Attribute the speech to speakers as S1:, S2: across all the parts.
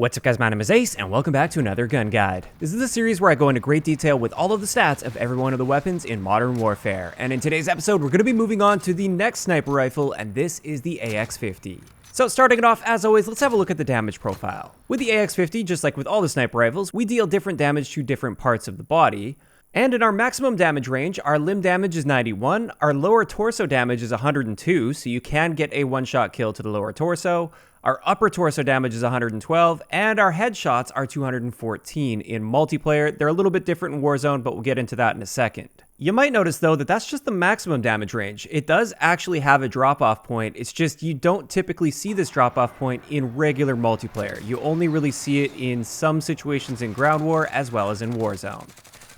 S1: What's up guys, my name is Ace, and welcome back to another gun guide. This is a series where I go into great detail with all of the stats of every one of the weapons in Modern Warfare. And in today's episode, we're going to be moving on to the next sniper rifle, and this is the AX-50. So starting it off, as always, let's have a look at the damage profile. With the AX-50, just like with all the sniper rifles, we deal different damage to different parts of the body. And in our maximum damage range, our limb damage is 91, our lower torso damage is 102, so you can get a one-shot kill to the lower torso. Our upper torso damage is 112, and our headshots are 214 in multiplayer. They're a little bit different in Warzone, but we'll get into that in a second. You might notice though that that's just the maximum damage range. It does actually have a drop-off point. It's just you don't typically see this drop-off point in regular multiplayer. You only really see it in some situations in Ground War as well as in Warzone.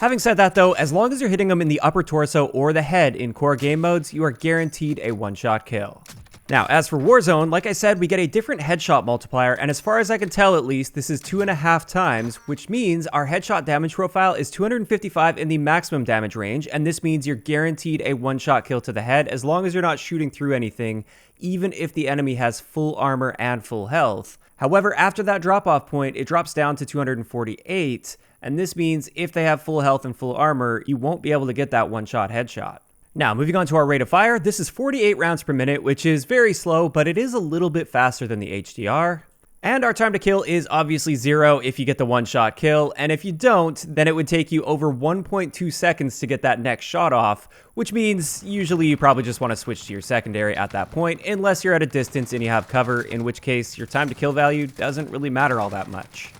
S1: Having said that though, as long as you're hitting them in the upper torso or the head in core game modes, you are guaranteed a one-shot kill. Now, as for Warzone, like I said, we get a different headshot multiplier, and as far as I can tell at least, this is 2.5 times, which means our headshot damage profile is 255 in the maximum damage range, and this means you're guaranteed a one-shot kill to the head as long as you're not shooting through anything, even if the enemy has full armor and full health. However, after that drop-off point, it drops down to 248, and this means if they have full health and full armor, you won't be able to get that one-shot headshot. Now, moving on to our rate of fire, this is 48 rounds per minute, which is very slow, but it is a little bit faster than the HDR. And our time to kill is obviously 0 if you get the one-shot kill, and if you don't, then it would take you over 1.2 seconds to get that next shot off, which means usually you probably just want to switch to your secondary at that point, unless you're at a distance and you have cover, in which case your time to kill value doesn't really matter all that much.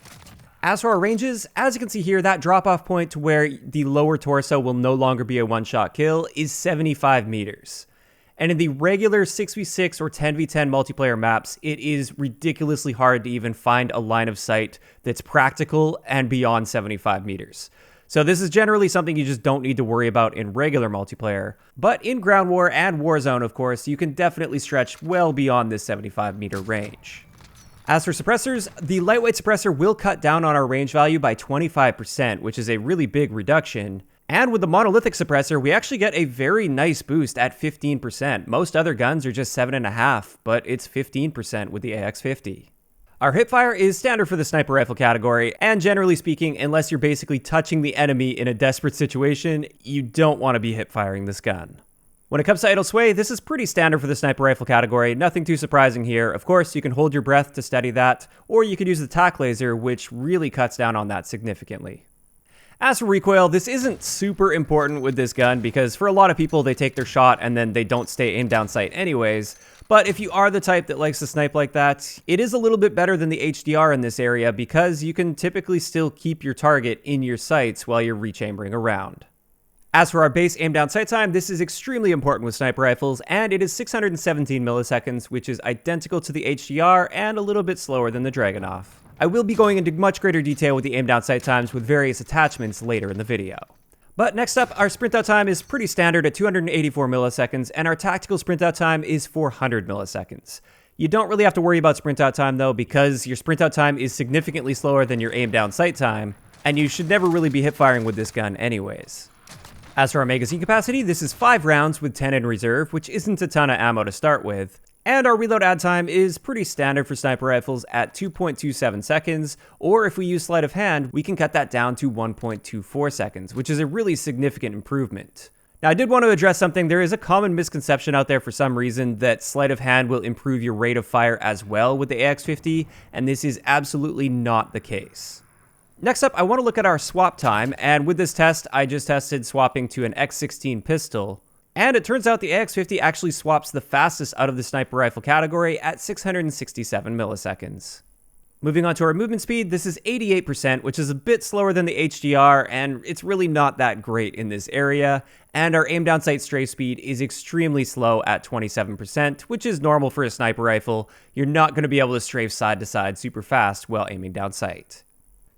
S1: As for our ranges, as you can see here, that drop-off point to where the lower torso will no longer be a one-shot kill is 75 meters. And in the regular 6v6 or 10v10 multiplayer maps, it is ridiculously hard to even find a line of sight that's practical and beyond 75 meters. So this is generally something you just don't need to worry about in regular multiplayer. But in Ground War and Warzone, of course, you can definitely stretch well beyond this 75-meter range. As for suppressors, the lightweight suppressor will cut down on our range value by 25%, which is a really big reduction. And with the monolithic suppressor, we actually get a very nice boost at 15%. Most other guns are just 7.5%, but it's 15% with the AX-50. Our hipfire is standard for the sniper rifle category, and generally speaking, unless you're basically touching the enemy in a desperate situation, you don't want to be hipfiring this gun. When it comes to idle sway, this is pretty standard for the sniper rifle category, nothing too surprising here. Of course, you can hold your breath to steady that, or you could use the tac laser, which really cuts down on that significantly. As for recoil, this isn't super important with this gun because for a lot of people, they take their shot and then they don't stay aim down sight anyways. But if you are the type that likes to snipe like that, it is a little bit better than the HDR in this area because you can typically still keep your target in your sights while you're rechambering around. As for our base aim down sight time, this is extremely important with sniper rifles, and it is 617 milliseconds, which is identical to the HDR and a little bit slower than the Dragunov. I will be going into much greater detail with the aim down sight times with various attachments later in the video. But next up, our sprint out time is pretty standard at 284 milliseconds, and our tactical sprint out time is 400 milliseconds. You don't really have to worry about sprint out time though, because your sprint out time is significantly slower than your aim down sight time, and you should never really be hip firing with this gun anyways. As for our magazine capacity, this is 5 rounds with 10 in reserve, which isn't a ton of ammo to start with. And our reload add time is pretty standard for sniper rifles at 2.27 seconds, or if we use sleight of hand, we can cut that down to 1.24 seconds, which is a really significant improvement. Now, I did want to address something. There is a common misconception out there for some reason that sleight of hand will improve your rate of fire as well with the AX-50, and this is absolutely not the case. Next up, I want to look at our swap time, and with this test, I just tested swapping to an X-16 pistol, and it turns out the AX-50 actually swaps the fastest out of the sniper rifle category at 667 milliseconds. Moving on to our movement speed, this is 88%, which is a bit slower than the HDR, and it's really not that great in this area, and our aim down sight strafe speed is extremely slow at 27%, which is normal for a sniper rifle. You're not going to be able to strafe side to side super fast while aiming down sight.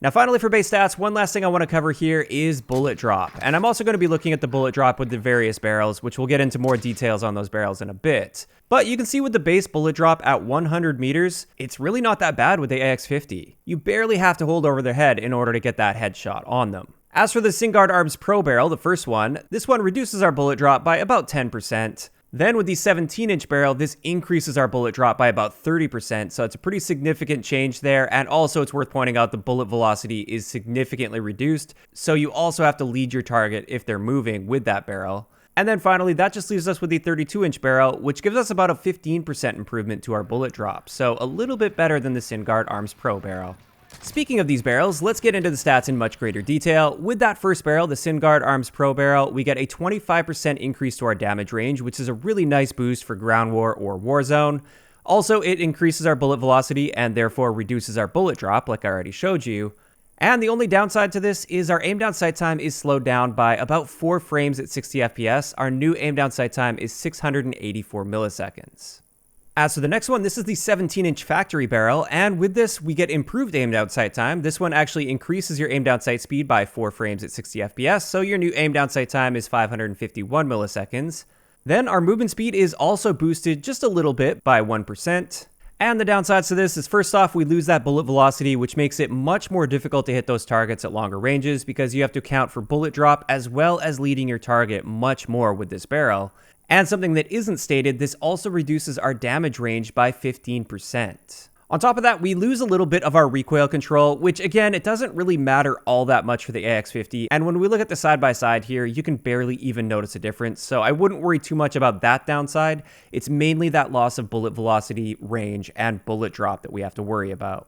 S1: Now finally for base stats, one last thing I want to cover here is bullet drop. And I'm also going to be looking at the bullet drop with the various barrels, which we'll get into more details on those barrels in a bit. But you can see with the base bullet drop at 100 meters, it's really not that bad with the AX-50. You barely have to hold over their head in order to get that headshot on them. As for the Singard Arms Pro barrel, the first one, this one reduces our bullet drop by about 10%. Then with the 17-inch barrel, this increases our bullet drop by about 30%, so it's a pretty significant change there, and also it's worth pointing out the bullet velocity is significantly reduced, so you also have to lead your target if they're moving with that barrel. And then finally, that just leaves us with the 32-inch barrel, which gives us about a 15% improvement to our bullet drop, so a little bit better than the SynGuard Arms Pro barrel. Speaking of these barrels, let's get into the stats in much greater detail. With that first barrel, the SynGuard Arms Pro barrel, we get a 25% increase to our damage range, which is a really nice boost for ground war or warzone. Also, it increases our bullet velocity and therefore reduces our bullet drop, like I already showed you. And the only downside to this is our aim down sight time is slowed down by about 4 frames at 60 FPS. Our new aim down sight time is 684 milliseconds. As for the next one, this is the 17-inch factory barrel, and with this, we get improved aim down sight time. This one actually increases your aim down sight speed by 4 frames at 60 FPS, so your new aim down sight time is 551 milliseconds. Then our movement speed is also boosted just a little bit by 1%. And the downsides to this is, first off, we lose that bullet velocity, which makes it much more difficult to hit those targets at longer ranges because you have to account for bullet drop as well as leading your target much more with this barrel. And something that isn't stated, this also reduces our damage range by 15%. On top of that, we lose a little bit of our recoil control, which again, it doesn't really matter all that much for the AX-50. And when we look at the side-by-side here, you can barely even notice a difference. So I wouldn't worry too much about that downside. It's mainly that loss of bullet velocity, range, and bullet drop that we have to worry about.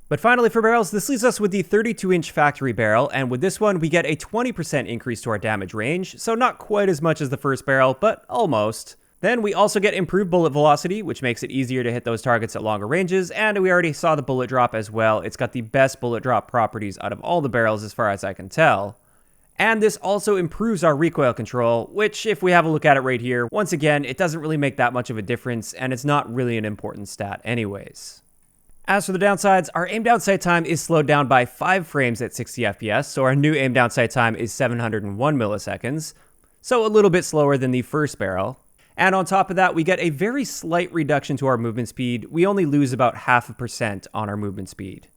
S1: But finally for barrels, this leaves us with the 32-inch factory barrel, and with this one we get a 20% increase to our damage range, so not quite as much as the first barrel, but almost. Then we also get improved bullet velocity, which makes it easier to hit those targets at longer ranges, and we already saw the bullet drop as well. It's got the best bullet drop properties out of all the barrels as far as I can tell. And this also improves our recoil control, which if we have a look at it right here, once again, it doesn't really make that much of a difference, and it's not really an important stat anyways. As for the downsides, our aim down sight time is slowed down by 5 frames at 60 FPS, so our new aim down sight time is 701 milliseconds, so a little bit slower than the first barrel. And on top of that, we get a very slight reduction to our movement speed. We only lose about 0.5% on our movement speed.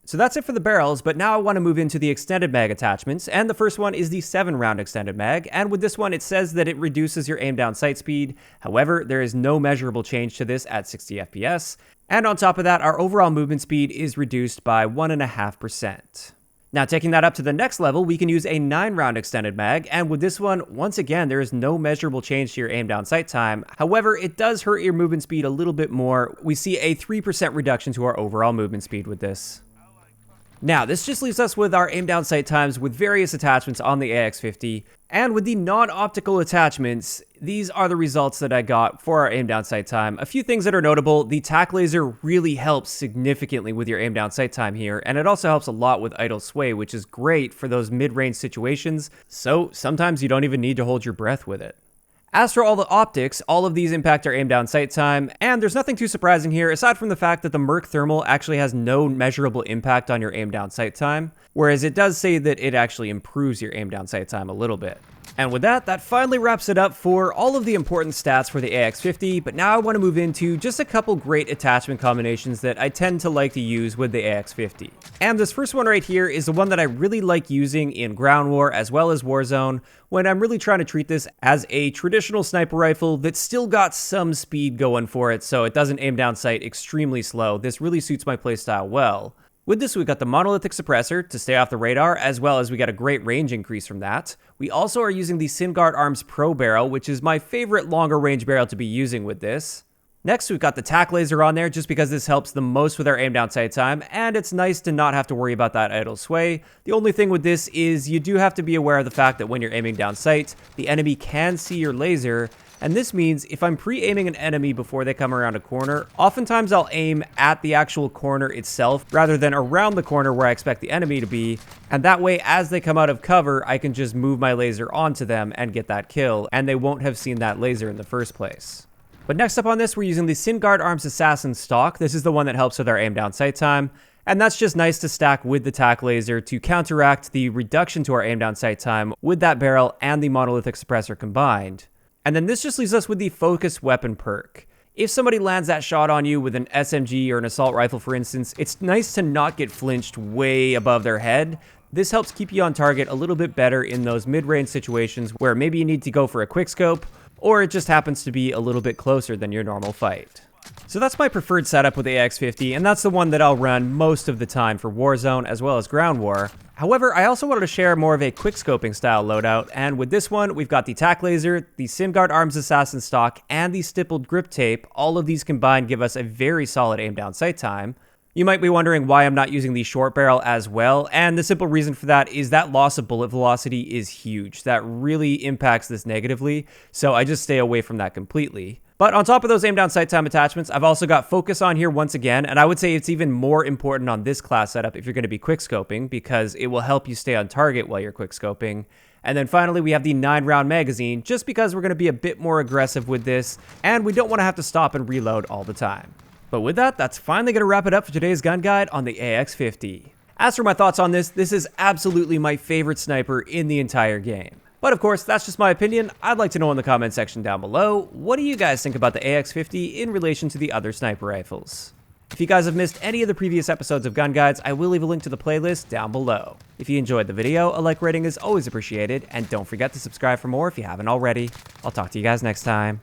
S1: So that's it for the barrels, but now I want to move into the extended mag attachments, and the first one is the 7-round extended mag, and with this one it says that it reduces your aim down sight speed. However, there is no measurable change to this at 60 FPS, and on top of that, our overall movement speed is reduced by 1.5%. Now, taking that up to the next level, we can use a 9-round extended mag, and with this one, once again, there is no measurable change to your aim down sight time. However, it does hurt your movement speed a little bit more. We see a 3% reduction to our overall movement speed with this. Now, this just leaves us with our aim down sight times with various attachments on the AX-50, and with the non-optical attachments, these are the results that I got for our aim down sight time. A few things that are notable: the tack laser really helps significantly with your aim down sight time here, and it also helps a lot with idle sway, which is great for those mid-range situations, so sometimes you don't even need to hold your breath with it. As for all the optics, all of these impact our aim down sight time, and there's nothing too surprising here aside from the fact that the Merc Thermal actually has no measurable impact on your aim down sight time, whereas it does say that it actually improves your aim down sight time a little bit. And with that, that finally wraps it up for all of the important stats for the AX-50, but now I want to move into just a couple great attachment combinations that I tend to like to use with the AX-50. And this first one right here is the one that I really like using in ground war as well as Warzone, when I'm really trying to treat this as a traditional sniper rifle that's still got some speed going for it, so it doesn't aim down sight extremely slow. This really suits my playstyle well. With this, we got the monolithic suppressor to stay off the radar, as well as we got a great range increase from that. We also are using the SynGuard Arms Pro barrel, which is my favorite longer range barrel to be using with this. Next, we've got the tack laser on there just because this helps the most with our aim down sight time, and it's nice to not have to worry about that idle sway. The only thing with this is you do have to be aware of the fact that when you're aiming down sight, the enemy can see your laser, and this means if I'm pre-aiming an enemy before they come around a corner, oftentimes I'll aim at the actual corner itself rather than around the corner where I expect the enemy to be, and that way as they come out of cover, I can just move my laser onto them and get that kill, and they won't have seen that laser in the first place. But next up on this, we're using the SynGuard Arms Assassin stock. This is the one that helps with our aim down sight time, and that's just nice to stack with the tack laser to counteract the reduction to our aim down sight time with that barrel and the monolithic suppressor combined. And then this just leaves us with the focus weapon perk. If somebody lands that shot on you with an SMG or an assault rifle, for instance, it's nice to not get flinched way above their head. This helps keep you on target a little bit better in those mid-range situations where maybe you need to go for a quick scope, or it just happens to be a little bit closer than your normal fight. So that's my preferred setup with the AX-50, and that's the one that I'll run most of the time for Warzone as well as Ground War. However, I also wanted to share more of a quickscoping style loadout, and with this one, we've got the TAC Laser, the SimGuard Arms Assassin Stock, and the Stippled Grip Tape. All of these combined give us a very solid aim down sight time. You might be wondering why I'm not using the short barrel as well, and the simple reason for that is that loss of bullet velocity is huge. That really impacts this negatively, so I just stay away from that completely. But on top of those aim down sight time attachments, I've also got focus on here once again, and I would say it's even more important on this class setup if you're going to be quickscoping, because it will help you stay on target while you're quickscoping. And then finally, we have the 9-round magazine, just because we're going to be a bit more aggressive with this, and we don't want to have to stop and reload all the time. But with that, that's finally going to wrap it up for today's gun guide on the AX-50. As for my thoughts on this is absolutely my favorite sniper in the entire game. But of course, that's just my opinion. I'd like to know in the comment section down below, what do you guys think about the AX-50 in relation to the other sniper rifles? If you guys have missed any of the previous episodes of Gun Guides, I will leave a link to the playlist down below. If you enjoyed the video, a like rating is always appreciated, and don't forget to subscribe for more if you haven't already. I'll talk to you guys next time.